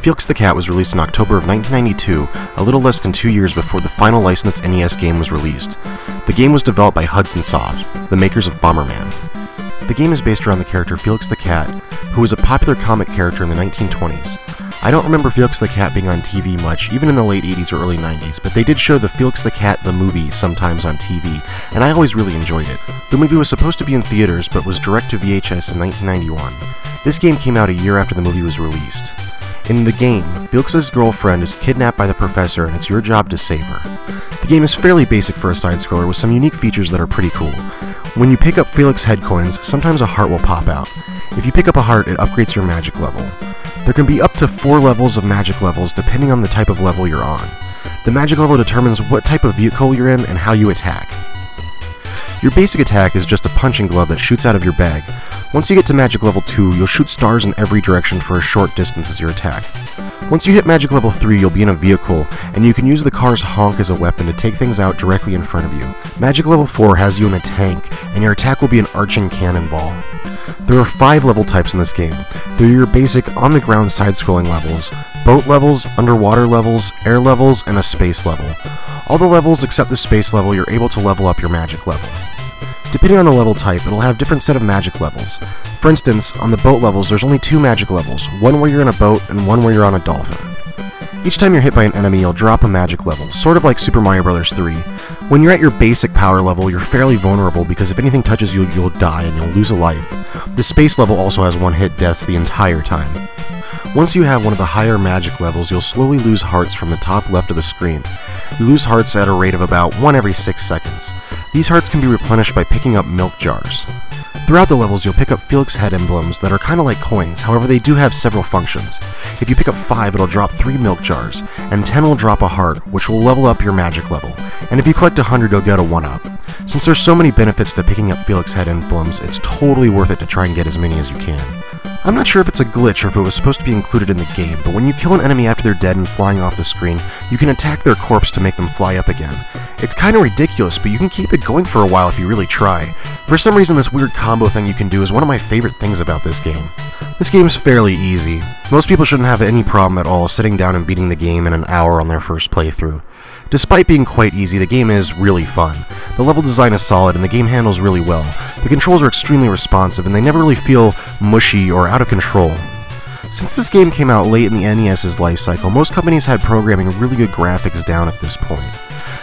Felix the Cat was released in October of 1992, a little less than 2 years before the final licensed NES game was released. The game was developed by Hudson Soft, the makers of Bomberman. The game is based around the character Felix the Cat, who was a popular comic character in the 1920s. I don't remember Felix the Cat being on TV much, even in the late 80s or early 90s, but they did show the Felix the Cat the movie sometimes on TV, and I always really enjoyed it. The movie was supposed to be in theaters, but was direct to VHS in 1991. This game came out a year after the movie was released. In the game, Felix's girlfriend is kidnapped by the professor, and it's your job to save her. The game is fairly basic for a side-scroller, with some unique features that are pretty cool. When you pick up Felix head coins, sometimes a heart will pop out. If you pick up a heart, it upgrades your magic level. There can be up to 4 levels of magic levels depending on the type of level you're on. The magic level determines what type of vehicle you're in and how you attack. Your basic attack is just a punching glove that shoots out of your bag. Once you get to magic level 2, you'll shoot stars in every direction for a short distance as your attack. Once you hit magic level 3, you'll be in a vehicle, and you can use the car's honk as a weapon to take things out directly in front of you. Magic level 4 has you in a tank, and your attack will be an arching cannonball. There are 5 level types in this game. They're your basic on-the-ground side-scrolling levels, boat levels, underwater levels, air levels, and a space level. All the levels except the space level, you're able to level up your magic level. Depending on the level type, it'll have different set of magic levels. For instance, on the boat levels, there's only 2 magic levels, one where you're in a boat and one where you're on a dolphin. Each time you're hit by an enemy, you'll drop a magic level, sort of like Super Mario Bros. 3. When you're at your basic power level, you're fairly vulnerable because if anything touches you, you'll die and you'll lose a life. The space level also has one-hit deaths the entire time. Once you have one of the higher magic levels, you'll slowly lose hearts from the top left of the screen. You lose hearts at a rate of about 1 every 6 seconds. These hearts can be replenished by picking up milk jars. Throughout the levels, you'll pick up Felix head emblems that are kinda like coins, however they do have several functions. If you pick up 5, it'll drop 3 milk jars, and 10 will drop a heart, which will level up your magic level. And if you collect 100, you'll get a 1-up. Since there's so many benefits to picking up Felix head emblems, it's totally worth it to try and get as many as you can. I'm not sure if it's a glitch or if it was supposed to be included in the game, but when you kill an enemy after they're dead and flying off the screen, you can attack their corpse to make them fly up again. It's kinda ridiculous, but you can keep it going for a while if you really try. For some reason, this weird combo thing you can do is one of my favorite things about this game. This game's fairly easy. Most people shouldn't have any problem at all sitting down and beating the game in an hour on their first playthrough. Despite being quite easy, the game is really fun. The level design is solid and the game handles really well. The controls are extremely responsive and they never really feel mushy or out of control. Since this game came out late in the NES's life cycle, most companies had programming really good graphics down at this point.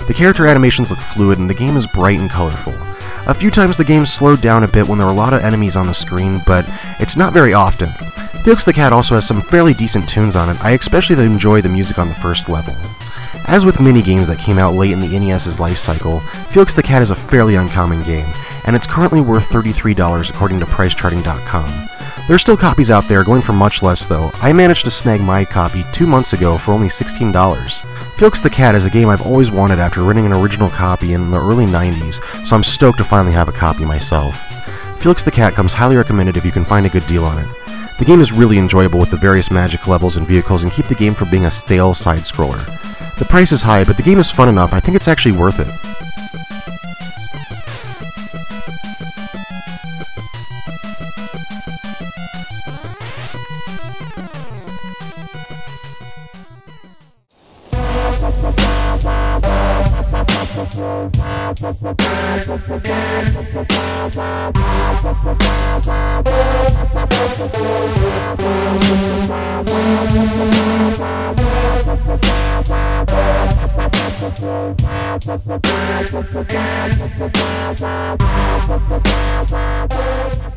The character animations look fluid and the game is bright and colorful. A few times the game slowed down a bit when there were a lot of enemies on the screen, but it's not very often. Felix the Cat also has some fairly decent tunes on it. I especially enjoy the music on the first level. As with many games that came out late in the NES's life cycle, Felix the Cat is a fairly uncommon game, and it's currently worth $33 according to PriceCharting.com. There are still copies out there, going for much less though. I managed to snag my copy 2 months ago for only $16. Felix the Cat is a game I've always wanted after renting an original copy in the early 90s, so I'm stoked to finally have a copy myself. Felix the Cat comes highly recommended if you can find a good deal on it. The game is really enjoyable with the various magic levels and vehicles and keep the game from being a stale side-scroller. The price is high, but the game is fun enough, I think it's actually worth it. Thank you.